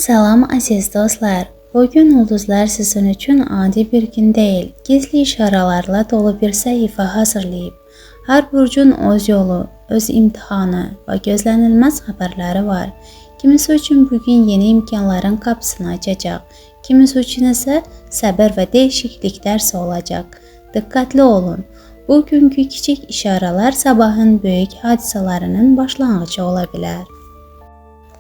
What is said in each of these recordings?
Salam aziz dostlar. Bugün ulduzlar sizin için adi bir gün değil, gizli işarelerle dolu bir sayfa hazırlayıp, her burcun öz yolu, öz imtihanı ve gözlenilmez haberleri var. Kimisi için bugün yeni imkanların kapısını açacak, kimisi için ise sabır ve değişiklik dersi olacak. Dikkatli olun. Bugünkü küçük işareler sabahın büyük hadiselerinin başlangıcı olabilir.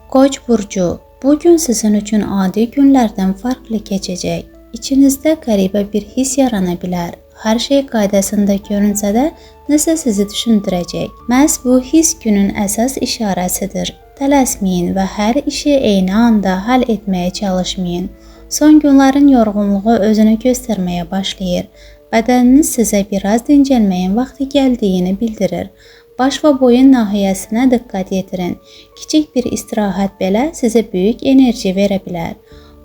Koç burcu, bugün sizin için adi günlerden farklı geçecek. İçinizde garibə bir his yaranabilir. Her şey qaydasında görünsə də nəsə sizi düşündürəcək. Məhz bu his günün əsas işarəsidir. Tələsməyin və hər işi eyni anda həll etməyə çalışmayın. Son günlərin yorğunluğu özünü göstərməyə başlayır. Bədəniniz sizə biraz dincəlməyin vaxtı gəldiyini bildirir. Baş və boyun nahiyəsinə diqqət yetirin. Kiçik bir istirahət belə sizə böyük enerji verə bilər.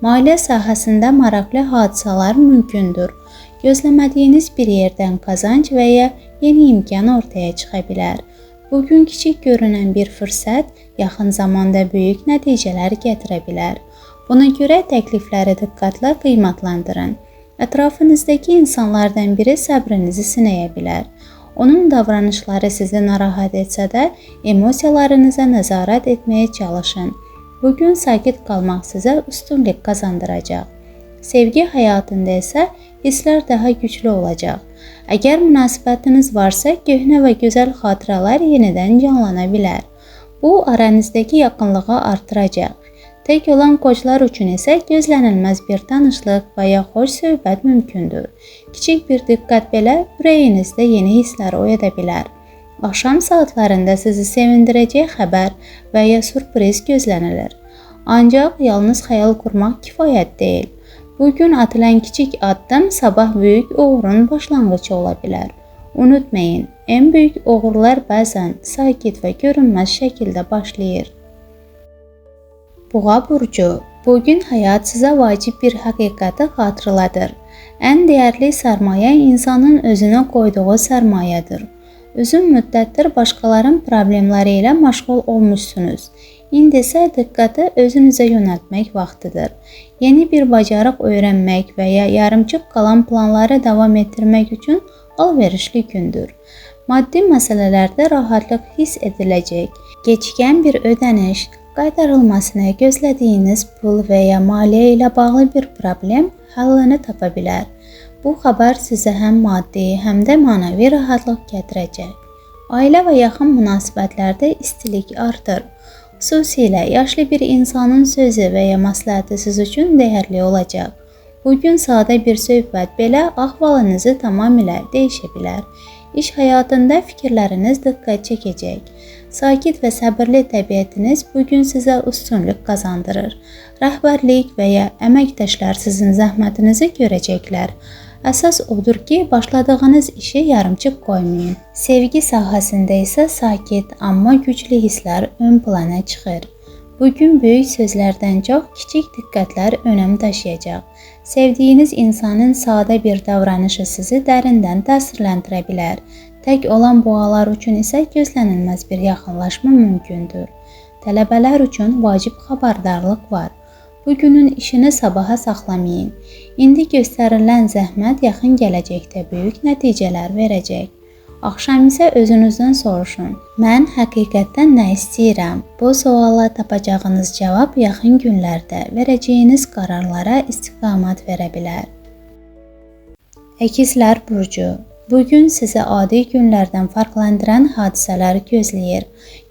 Maliyyə sahəsində maraqlı hadisələr mümkündür. Gözləmədiyiniz bir yerdən qazanc və ya yeni imkan ortaya çıxa bilər. Bugün kiçik görünən bir fürsət yaxın zamanda böyük nəticələr gətirə bilər. Buna görə təklifləri diqqətlə qiymatlandırın. Ətrafınızdakı insanlardan biri səbrinizi sinəyə bilər. Onun davranışları sizi narahat etsə də, emosiyalarınıza nəzarət etməyə çalışın. Bugün sakit qalmaq sizə üstünlük qazandıracaq. Sevgi həyatında isə hisslər daha güclü olacaq. Əgər münasibətiniz varsa, köhnə və gözəl xatirələr yenidən canlana bilər. Bu, aranızdakı yaxınlığı artıracaq. Tək olan qoçlar üçün isə gözlənilməz bir tanışlıq və ya xoş söhbət mümkündür. Kiçik bir diqqət belə ürəyinizdə yeni hisslər oyada bilər. Axşam saatlarında sizi sevindirəcək xəbər və ya sürpriz gözlənilir. Ancaq yalnız xəyal qurmaq kifayət deyil. Bugün atılan kiçik addım sabah böyük uğurun başlanğıcı ola bilər. Unutmayın, ən böyük uğurlar bəzən sakit və görünməz şəkildə başlayır. Boğa burcu, bugün həyat sizə vacib bir həqiqəti xatırladır. Ən dəyərli sərmayə insanın özünə qoyduğu sərmayədir. Uzun müddətdir başqalarının problemləri ilə məşğul olmuşsunuz. İndi isə diqqəti özünüzə yönəltmək vaxtıdır. Yeni bir bacarıq öyrənmək və ya yarımçıq qalan planları davam etdirmək üçün alverişli gündür. Maddi məsələlərdə rahatlıq hiss ediləcək. Gecikən bir ödəniş, qaytarılmasını gözlədiyiniz pul və ya maliyyə ilə bağlı bir problem həllini tapa bilər. Bu xəbər sizə həm maddi, həm də mənəvi rahatlıq gətirəcək. Ailə və yaxın münasibətlərdə istilik artır. Xüsusilə yaşlı bir insanın sözü və ya məsləhəti siz üçün dəyərli olacaq. Bugün sadə bir söhbət belə ahvalınızı tamamilə dəyişə bilər. İş həyatında fikirləriniz diqqət çəkəcək. Sakit və səbirli təbiətiniz bugün sizə üstünlük qazandırır. Rəhbərlik və ya əməkdaşlar sizin zəhmətinizi görəcəklər. Əsas odur ki, başladığınız işi yarımçıq qoymayın. Sevgi sahəsində isə sakit, amma güclü hisslər ön plana çıxır. Bugün böyük sözlərdən çox kiçik diqqətlər önəm daşıyacaq. Sevdiyiniz insanın sadə bir davranışı sizi dərindən təsirləndirə bilər. Tək olan boğalar üçün isə gözlənilməz bir yaxınlaşma mümkündür. Tələbələr üçün vacib xəbərdarlıq var. Bugünün işini sabaha saxlamayın. İndi göstərilən zəhmət yaxın gələcəkdə böyük nəticələr verəcək. Axşam isə özünüzdən soruşun. Mən həqiqətən nə istəyirəm? Bu suala tapacağınız cavab yaxın günlərdə verəcəyiniz qararlara istiqamət verə bilər. Əkizlər burcu, bugün sizə adi günlərdən farqlandıran hadisələr gözləyir.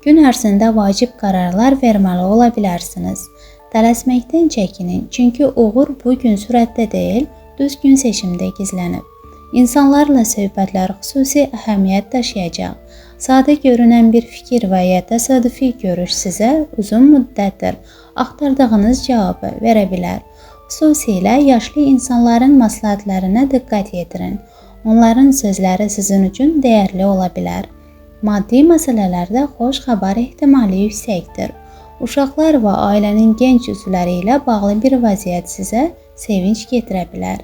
Gün ərzində vacib qararlar verməli ola bilərsiniz. Tələsməkdən çəkinin, çünki uğur bugün sürətdə deyil, düzgün seçimdə gizlənib. İnsanlarla söhbətlər xüsusi əhəmiyyət daşıyacaq. Sadə görünən bir fikir və ya təsadüfi görüş sizə uzun müddətdir axtardığınız cavabı verə bilər. Xüsusilə yaşlı insanların məsləhətlərinə diqqət yetirin. Onların sözləri sizin üçün dəyərli ola bilər. Maddi məsələlərdə xoş xəbər ehtimali yüksəkdir. Uşaqlar və ailənin gənc üzvləri ilə bağlı bir vəziyyət sizə sevinç gətirə bilər.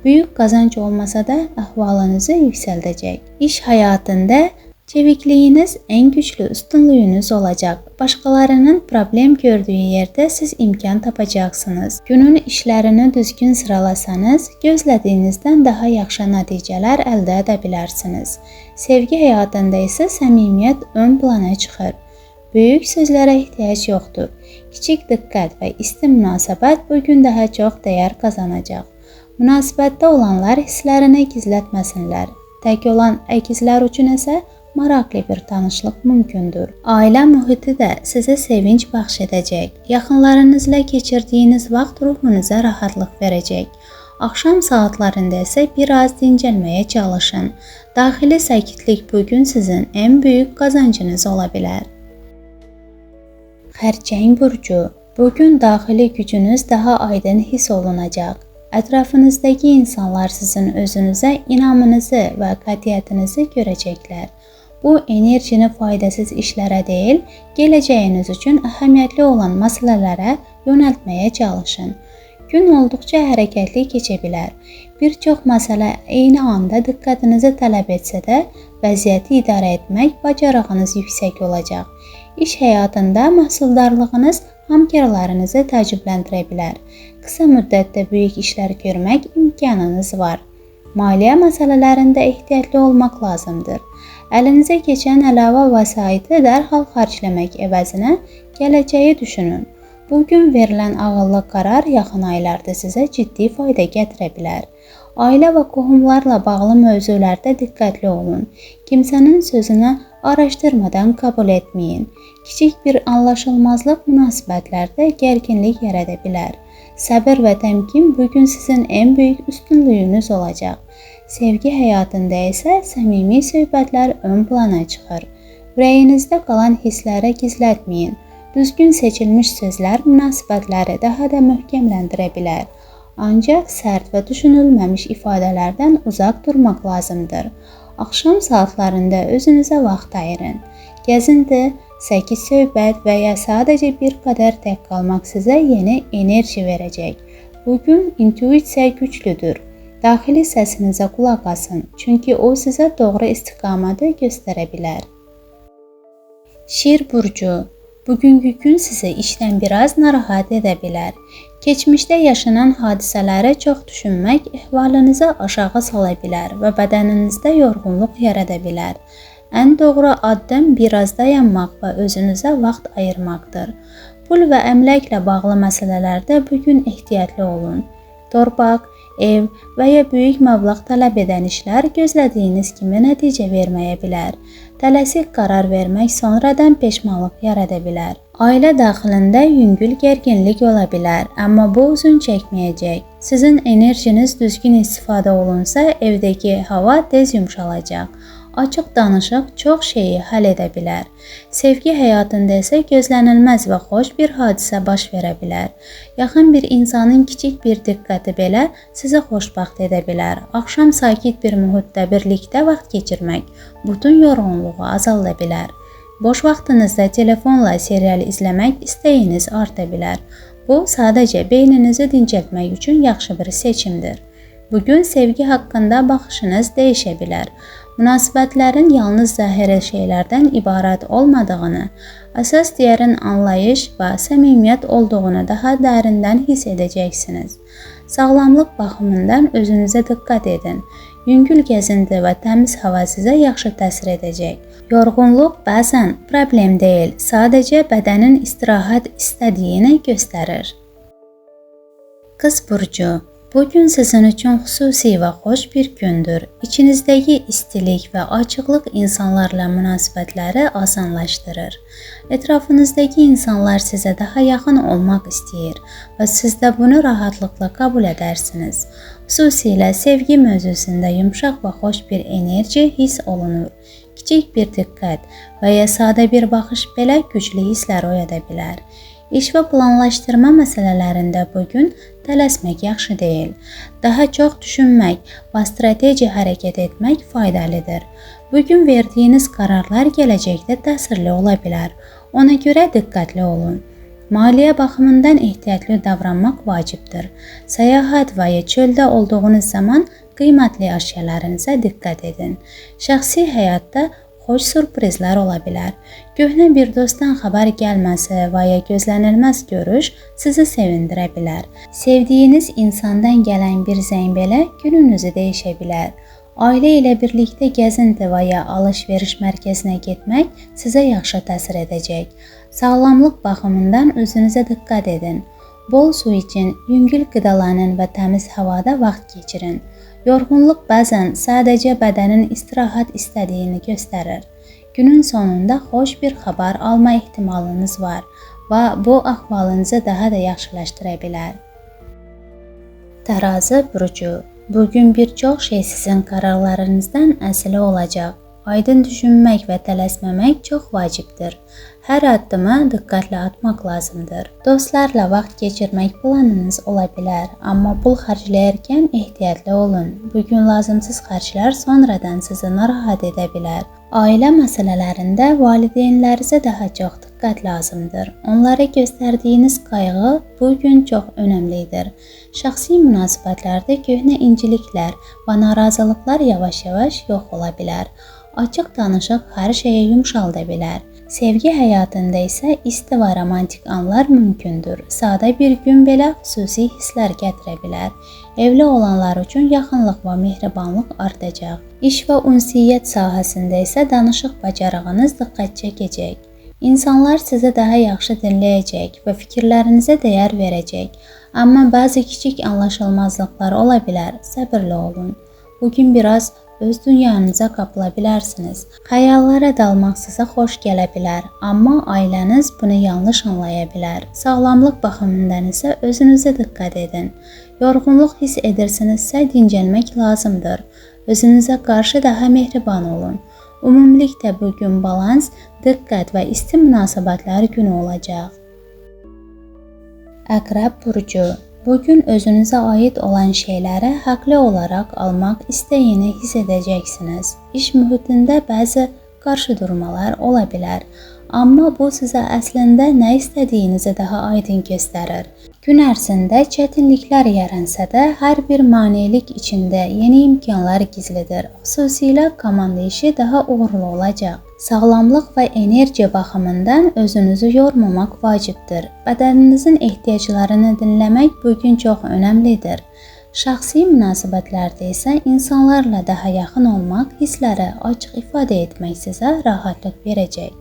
Böyük qazanc olmasa da əhvalınızı yüksəldəcək. İş həyatında Çevikliyiniz en güçlü üstünlüğünüz olacak. Başkalarının problem gördüğü yerde siz imkan tapacaksınız. Günün işlerini düzgün sıralasanız, gözlədiyinizdən daha yaxşı nəticələr əldə edə bilərsiniz. Sevgi həyatında isə səmimiyyət ön plana çıxır. Böyük sözlərə ehtiyac yoxdur. Kiçik diqqət və isti münasibət bugün daha çox dəyər qazanacaq. Münasibətdə olanlar hisslərini gizlətməsinlər. Tək olan əkizlər üçün isə maraqlı bir tanışlıq mümkündür. Ailə mühiti də sizə sevinç bəxş edəcək. Yaxınlarınızla keçirdiyiniz vaxt ruhunuza rahatlıq verəcək. Axşam saatlarında isə biraz dincəlməyə çalışın. Daxili sakitlik bugün sizin ən böyük qazancınız ola bilər. Xərçəng burcu. Bugün daxili gücünüz daha aydın hiss olunacaq. Ətrafınızdakı insanlar sizin özünüzə inamınızı və qətiyyətinizi görəcəklər. Bu enerjini faydasız işlərə deyil, gələcəyiniz üçün əhəmiyyətli olan məsələlərə yönəltməyə çalışın. Gün olduqca hərəkətli keçə bilər. Bir çox məsələ eyni anda diqqətinizi tələb etsə də, vəziyyəti idarə etmək bacarığınız yüksək olacaq. İş həyatında məhsuldarlığınız hamkarlarınızı təəccübləndirə bilər. Qısa müddətdə böyük işlər görmək imkanınız var. Maliyyə məsələlərində ehtiyatlı olmaq lazımdır. Əlinizə keçən əlavə vəsaiti dərhal xərcləmək əvəzinə gələcəyi düşünün. Bugün verilən ağıllı qərar yaxın aylarda sizə ciddi fayda gətirə bilər. Ailə və qohumlarla bağlı mövzularda diqqətli olun. Kimsənin sözünü araşdırmadan qəbul etməyin. Kiçik bir anlaşılmazlıq münasibətlərdə gərginlik yarada bilər. Səbir və təmkin bugün sizin ən böyük üstünlüyünüz olacaq. Sevgi həyatında isə səmimi söhbətlər ön plana çıxır. Ürəyinizdə qalan hissləri gizlətməyin. Düzgün seçilmiş sözlər münasibətləri daha da möhkəmləndirə bilər. Ancaq sərt və düşünülməmiş ifadələrdən uzaq durmaq lazımdır. Axşam saatlarında özünüzə vaxt ayırın. Gəzinti, səkiz söhbət və ya sadəcə bir qədər tək qalmaq sizə yeni enerji verəcək. Bugün intuisiya güclüdür. Daxili səsinizə qulaq asın, çünki o sizə doğru istiqaməti göstərə bilər. Şir burcu. Bugünkü gün sizi işdən biraz narahat edə bilər. Keçmişdə yaşanan hadisələri çox düşünmək əhvalınızı aşağı sala bilər və bədəninizdə yorğunluq yarada bilər. Ən doğru addım biraz dayanmaq və özünüzə vaxt ayırmaqdır. Pul və əmlakla bağlı məsələlərdə bugün ehtiyatlı olun. Torpaq, ev və ya böyük məbləğ tələb edən işlər gözlədiyiniz kimi nəticə verməyə bilər. Tələsik qərar vermək sonradan peşmanlıq yarada bilər. Ailə daxilində yüngül gərginlik ola bilər, amma bu uzun çəkməyəcək. Sizin enerjiniz düzgün istifadə olunsa, evdəki hava tez yumşalacaq. Açıq danışıq çox şeyi həll edə bilər. Sevgi həyatında isə gözlənilməz və xoş bir hadisə baş verə bilər. Yaxın bir insanın kiçik bir diqqəti belə sizə xoşbəxt edə bilər. Axşam sakit bir mühitdə birlikdə vaxt keçirmək bütün yorğunluğu azalda bilər. Boş vaxtınızda telefonla serial izləmək istəyiniz arta bilər. Bu, sadəcə beyninizi dincəltmək üçün yaxşı bir seçimdir. Bugün sevgi haqqında baxışınız dəyişə bilər. Münasibətlərin yalnız zahiri şeylərdən ibarət olmadığını, əsas dəyərin anlayış və səmimiyyət olduğunu daha dərindən hiss edəcəksiniz. Sağlamlıq baxımından özünüzə diqqət edin. Yüngül gəzinti və təmiz hava sizə yaxşı təsir edəcək. Yorğunluq bəzən problem deyil, sadəcə bədənin istirahət istədiyini göstərir. Qız burcu. Bugün sizin üçün xüsusi və xoş bir gündür. İçinizdəki istilik və açıqlıq insanlarla münasibətləri asanlaşdırır. Ətrafınızdakı insanlar sizə daha yaxın olmaq istəyir və siz də bunu rahatlıqla qəbul edərsiniz. Xüsusilə sevgi mövzusunda yumşaq və xoş bir enerji hiss olunur. Kiçik bir diqqət və ya sadə bir baxış belə güclü hisslər oyada bilər. İş və planlaşdırma məsələlərində bugün tələsmək yaxşı deyil. Daha çox düşünmək və strateji hərəkət etmək faydalıdır. Bugün verdiyiniz qərarlar gələcəkdə təsirli ola bilər. Ona görə diqqətli olun. Maliyyə baxımından ehtiyatlı davranmaq vacibdir. Səyahət və ya çöldə olduğunuz zaman qiymətli əşyalarınıza diqqət edin. Şəxsi həyatda xoş sürprizlər ola bilər. Köhnə bir dostdan xəbər gəlməsi və ya gözlənilməz görüş sizi sevindirə bilər. Sevdiyiniz insandan gələn bir zəng belə gününüzü dəyişə bilər. Ailə ilə birlikdə gəzinti və ya alış-veriş mərkəzinə getmək sizə yaxşı təsir edəcək. Sağlamlıq baxımından özünüzə diqqət edin. Bol su için, yüngül qidalanın və təmiz havada vaxt keçirin. Yorğunluq bəzən sadəcə bədənin istirahət istədiyini göstərir. Günün sonunda xoş bir xəbər alma ehtimalınız var və bu ahvalınızı daha da yaxşılaşdıra bilər. Terazi burcu. Bugün bir çox şey sizin qararlarınızdan əsili olacaq. Aydın düşünmək və tələsməmək çox vacibdir. Hər addımı diqqətlə atmaq lazımdır. Dostlarla vaxt keçirmək planınız ola bilər, amma pul xərcləyərkən ehtiyatlı olun. Bugün lazımsız xərclər sonradan sizi narahat edə bilər. Ailə məsələlərində valideynlərinizə daha çox diqqət lazımdır. Onlara göstərdiyiniz qayğı bugün çox önəmlidir. Şəxsi münasibətlərdə köhnə inciliklər və narazılıqlar yavaş-yavaş yox ola bilər. Açıq danışıq hər şeyə yumşalda bilər. Sevgi həyatında isə isti və romantik anlar mümkündür. Sadə bir gün belə xüsusi hisslər gətirə bilər. Evli olanlar üçün yaxınlıq və mehribanlıq artacaq. İş və ünsiyyət sahəsində isə danışıq bacarığınız diqqət çəkəcək. İnsanlar sizi daha yaxşı dinləyəcək və fikirlərinizə dəyər verəcək. Amma bəzi kiçik anlaşılmazlıqlar ola bilər. Səbirli olun. Bugün biraz öz dünyanıza qapıla bilərsiniz. Xəyallara dalmaq sizə xoş gələ bilər, amma ailəniz bunu yanlış anlaya bilər. Sağlamlıq baxımından isə özünüzə diqqət edin. Yorğunluq hiss edirsinizsə dincəlmək lazımdır. Özünüzə qarşı daha mehriban olun. Ümumilikdə bugün balans, diqqət və isti münasibətlər günü olacaq. Əqrəb burcu. Bugün özünüzə aid olan şeyləri haqlı olaraq almaq istəyini hiss edəcəksiniz. İş mühitində bəzi qarşıdurmalar ola bilər, amma bu sizə əslində nə istədiyinizi daha aydın göstərir. Gün ərzində çətinliklər yaransa da, hər bir maneəlik içində yeni imkanlar gizlidir. Xüsusilə komanda işi daha uğurlu olacaq. Sağlamlıq və enerji baxımından özünüzü yormamaq vacibdir. Bədəninizin ehtiyaclarını dinləmək bugün çox önəmlidir. Şəxsi münasibətlərdə isə insanlarla daha yaxın olmaq, hissləri açıq ifadə etmək sizə rahatlıq verəcək.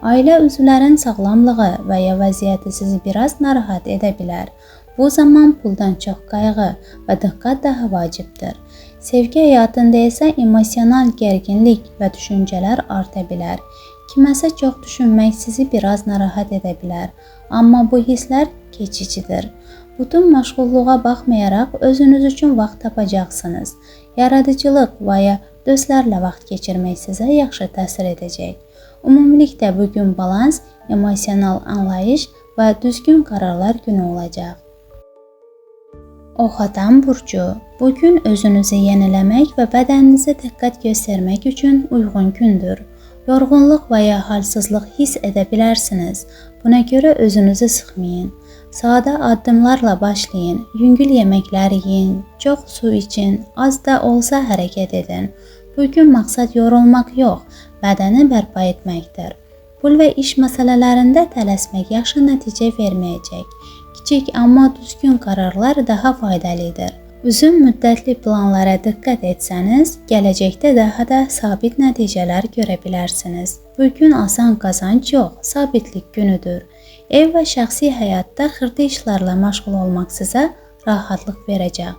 Ailə üzvlərinin sağlamlığı və ya vəziyyəti sizi biraz narahat edə bilər. Bu zaman puldan çox qayğı və diqqət daha vacibdir. Sevgi həyatında isə emosional gərginlik və düşüncələr arta bilər. Kiməsə çox düşünmək sizi biraz narahat edə bilər, amma bu hisslər keçicidir. Bütün məşğulluğa baxmayaraq özünüz üçün vaxt tapacaqsınız. Yaradıcılıq və ya dostlarla vaxt keçirmək sizə yaxşı təsir edəcək. Ümumilikdə bugün balans, emosional anlayış və düzgün qararlar günü olacaq. Oxatan burcu. Bugün özünüzü yeniləmək və bədəninizə diqqət göstərmək üçün uyğun gündür. Yorğunluq və ya halsızlıq hiss edə bilərsiniz. Buna görə özünüzü sıxmayın. Sadə addımlarla başlayın. Yüngül yeməklər yeyin. Çox su için. Az da olsa hərəkət edin. Bugün məqsəd yorulmaq yox, bədəni bərpa etməkdir. Pul və iş məsələlərində tələsmək yaxşı nəticə verməyəcək. Kiçik amma düzgün qararlar daha faydalıdır. Uzun müddətli planlara diqqət etsəniz, gələcəkdə daha da sabit nəticələr görə bilərsiniz. Bugün asan qazanc yox, sabitlik günüdür. Ev və şəxsi həyatda xırda işlərlə məşğul olmaq sizə rahatlıq verəcək.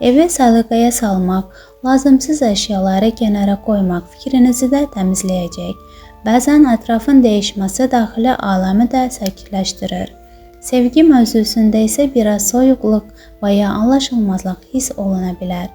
Evi səliqəyə salmaq, lazımsız əşyaları kənara qoymaq fikrinizi də təmizləyəcək. Bəzən ətrafın dəyişməsi daxili aləmi də sakitləşdirir. Sevgi mövzusunda isə biraz soyuqluq və ya anlaşılmazlıq hiss oluna bilər.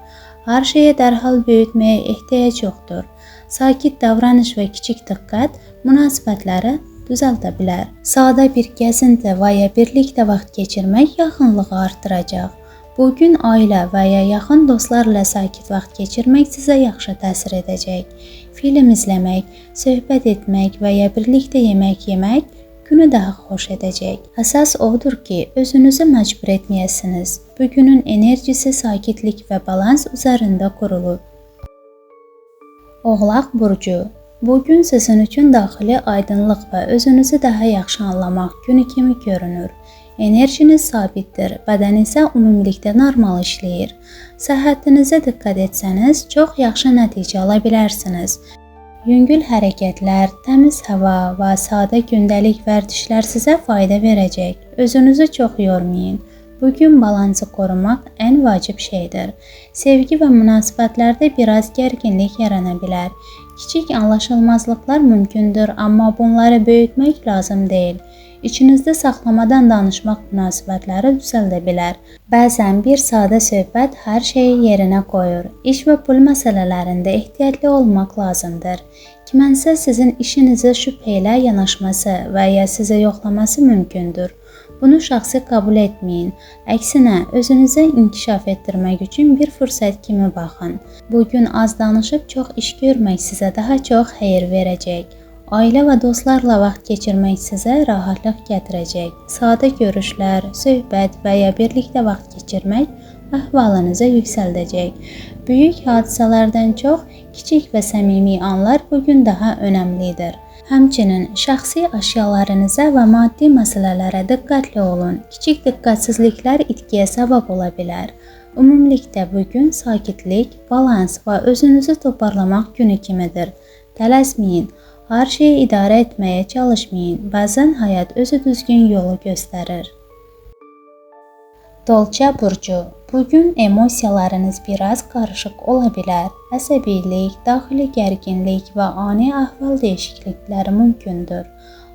Hər şeyi dərhal böyütməyə ehtiyac yoxdur. Sakit davranış və kiçik diqqət münasibətləri düzəldə bilər. Sadə bir gəzinti və ya birlikdə vaxt keçirmək yaxınlığı artıracaq. Bugün ailə və ya yaxın dostlarla sakit vaxt keçirmək sizə yaxşı təsir edəcək. Film izləmək, söhbət etmək və ya birlikdə yemək yemək günü daha xoş edəcək. Əsas odur ki, özünüzü məcbur etməyəsiniz. Bugünün enerjisi sakitlik və balans üzərində qurulur. Oğlaq burcu. Bu gün sizin üçün daxili aydınlıq və özünüzü daha yaxşı anlamaq günü kimi görünür. Enerjiniz sabitdir, bədən isə ümumilikdə normal işləyir. Səhhətinizə diqqət etsəniz, çox yaxşı nəticə ala bilərsiniz. Yüngül hərəkətlər, təmiz hava və sadə gündəlik vərdişlər sizə fayda verəcək. Özünüzü çox yormayın. Bugün balansı qorumaq ən vacib şeydir. Sevgi və münasibətlərdə biraz gərginlik yarana bilər. Kiçik anlaşılmazlıqlar mümkündür, amma bunları böyütmək lazım deyil. İçinizdə saxlamadan danışmaq münasibətləri düzəldə bilər. Bəzən bir sadə söhbət hər şeyi yerinə qoyur. İş və pul məsələlərində ehtiyatlı olmaq lazımdır. Kimənsə sizin işinizə şübhə ilə yanaşması və ya sizə yoxlaması mümkündür. Bunu şəxsi qəbul etməyin. Əksinə, özünüzə inkişaf etdirmək üçün bir fürsət kimi baxın. Bugün az danışıb çox iş görmək sizə daha çox xeyir verəcək. Ailə və dostlarla vaxt keçirmək sizə rahatlıq gətirəcək. Sadə görüşlər, söhbət və ya birlikdə vaxt keçirmək əhvalınızı yüksəldəcək. Böyük hadisələrdən çox kiçik və səmimi anlar bugün daha önəmlidir. Həmçinin şəxsi əşyalarınıza və maddi məsələlərə diqqətli olun. Kiçik diqqətsizliklər itkiyə səbəb ola bilər. Ümumilikdə bugün sakitlik, balans və özünüzü toparlamaq günü kimidir. Tələsməyin, hər şeyi idarə etməyə çalışmayın. Bəzən həyat özü düzgün yolu göstərir. Dolça burcu. Bugün emosiyalarınız biraz qarışıq ola bilər. Əsəbilik, daxili gərginlik və ani əhval dəyişiklikləri mümkündür.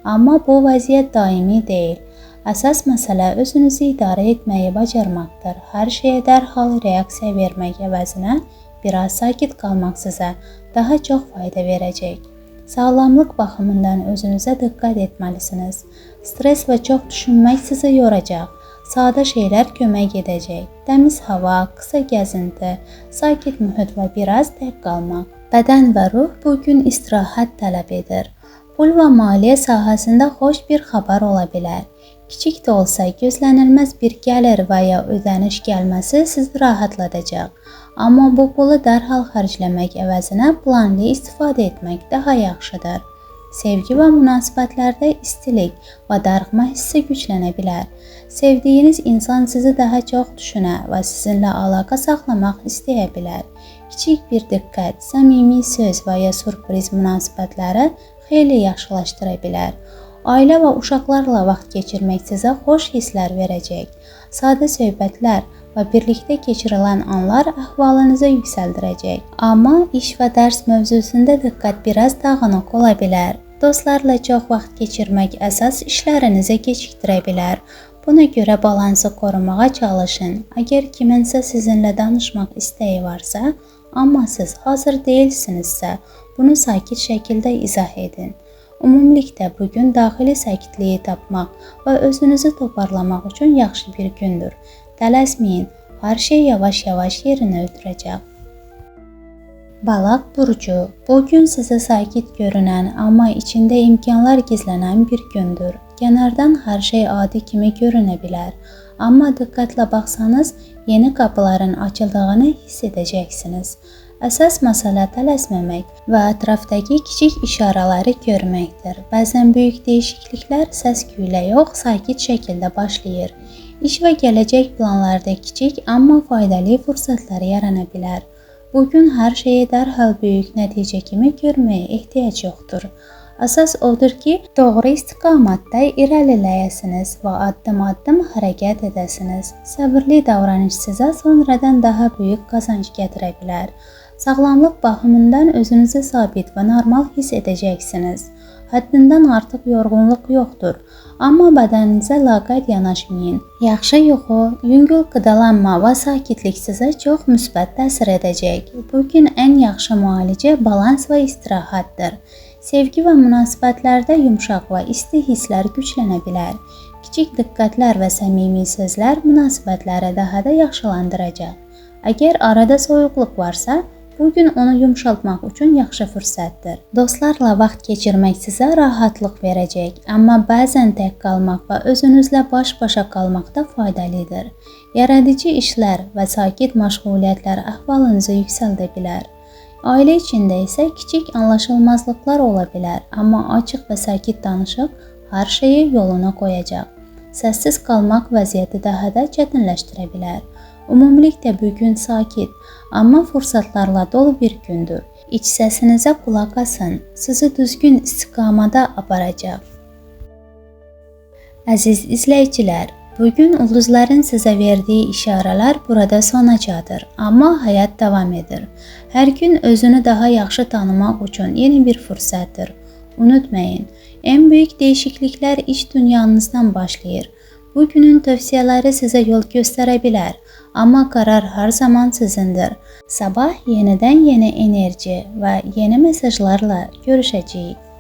Amma bu vəziyyət daimi deyil. Əsas məsələ özünüzü idarə etməyi bacarmaqdır. Hər şeyə dərhal reaksiya vermək əvəzinə biraz sakit qalmaq sizə daha çox fayda verəcək. Sağlamlıq baxımından özünüzə diqqət etməlisiniz. Stres və çox düşünmək sizi yoracaq. Sadə şeylər kömək edəcək. Təmiz hava, qısa gəzinti, sakit mühit və biraz tək qalmaq. Bədən və ruh bugün istirahət tələb edir. Pul və maliyyə sahəsində xoş bir xəbər ola bilər. Kiçik də olsa gözlənilməz bir gəlir və ya ödəniş gəlməsi sizi rahatladacaq. Amma bu pulu dərhal xərcləmək əvəzinə planlı istifadə etmək daha yaxşıdır. Sevgi və münasibətlərdə istilik və darıxma hissi güclənə bilər. Sevdiyiniz insan sizi daha çox düşünə və sizinlə əlaqə saxlamaq istəyə bilər. Kiçik bir diqqət, səmimi söz və ya sürpriz münasibətləri xeyli yaxşılaşdıra bilər. Ailə və uşaqlarla vaxt keçirmək sizə xoş hisslər verəcək. Sadə söhbətlər və birlikdə keçirilən anlar əhvalınızı yüksəldirəcək. Amma iş və dərs mövzusunda diqqət biraz dağınıq ola bilər. Dostlarla çox vaxt keçirmək əsas işlərinizi gecikdirə bilər. Buna görə balansı qorumağa çalışın. Əgər kiminsə sizinlə danışmaq istəyi varsa, amma siz hazır deyilsinizsə, bunu sakit şəkildə izah edin. Ümumilikdə bugün daxili sakitliyi tapmaq və özünüzü toparlamaq üçün yaxşı bir gündür. Tələsməyin, hər şey yavaş-yavaş yerinə ötürəcək. Balaq burcu. Bugün sizə sakit görünən, amma içində imkanlar gizlənən bir gündür. Kənardan hər şey adi kimi görünə bilər. Amma diqqətlə baxsanız, yeni qapıların açıldığını hiss edəcəksiniz. Əsas məsələ tələsməmək və ətrafdakı kiçik işarələri görməkdir. Bəzən böyük dəyişikliklər səs-küylə yox, sakit şəkildə başlayır. İş və gələcək planlarda kiçik, amma faydalı fürsətlər yarana bilər. Bugün hər şeyi dərhal böyük nəticə kimi görməyə ehtiyac yoxdur. Əsas odur ki, doğru istiqamətdə irəliləyəsiniz və addım-addım hərəkət edəsiniz. Səbirli davranış sizə sonradan daha böyük qazanc gətirə bilər. Sağlamlıq baxımından özünüzü sabit və normal hiss edəcəksiniz. Həddindən artıq yorğunluq yoxdur, amma bədəninizə laqeyd yanaşmayın. Yaxşı yuxu, yüngül qidalanma və sakitlik sizə çox müsbət təsir edəcək. Bugün ən yaxşı müalicə balans və istirahətdir. Sevgi və münasibətlərdə yumşaq və isti hisslər güclənə bilər. Kiçik diqqətlər və səmimi sözlər münasibətləri daha da yaxşılandıracaq. Əgər arada soyuqluq varsa, bugün onu yumşaltmaq üçün yaxşı fürsətdir. Dostlarla vaxt keçirmək sizə rahatlıq verəcək, amma bəzən tək qalmaq və özünüzlə baş-başa qalmaq da faydalıdır. Yaradıcı işlər və sakit məşğuliyyətlər əhvalınızı yüksəldə bilər. Ailə içində isə kiçik anlaşılmazlıqlar ola bilər, amma açıq və sakit danışıq hər şeyi yoluna qoyacaq. Səssiz qalmaq vəziyyəti daha da çətinləşdirə bilər. Ümumilikdə bu gün sakit, amma fürsətlərlə dolu bir gündür. İç səsinizə qulaq asın, sizi düzgün istiqamada aparacaq. Əziz izləyicilər, bugün ulduzların sizə verdiyi işarələr burada sona çatır, amma həyat davam edir. Hər gün özünü daha yaxşı tanımaq üçün yeni bir fürsətdir. Unutmayın, ən böyük dəyişikliklər iç dünyanızdan başlayır. Bugünün tövsiyələri sizə yol göstərə bilər, amma qərar hər zaman sizindir. Sabah yenidən yeni enerji və yeni mesajlarla görüşəcəyik.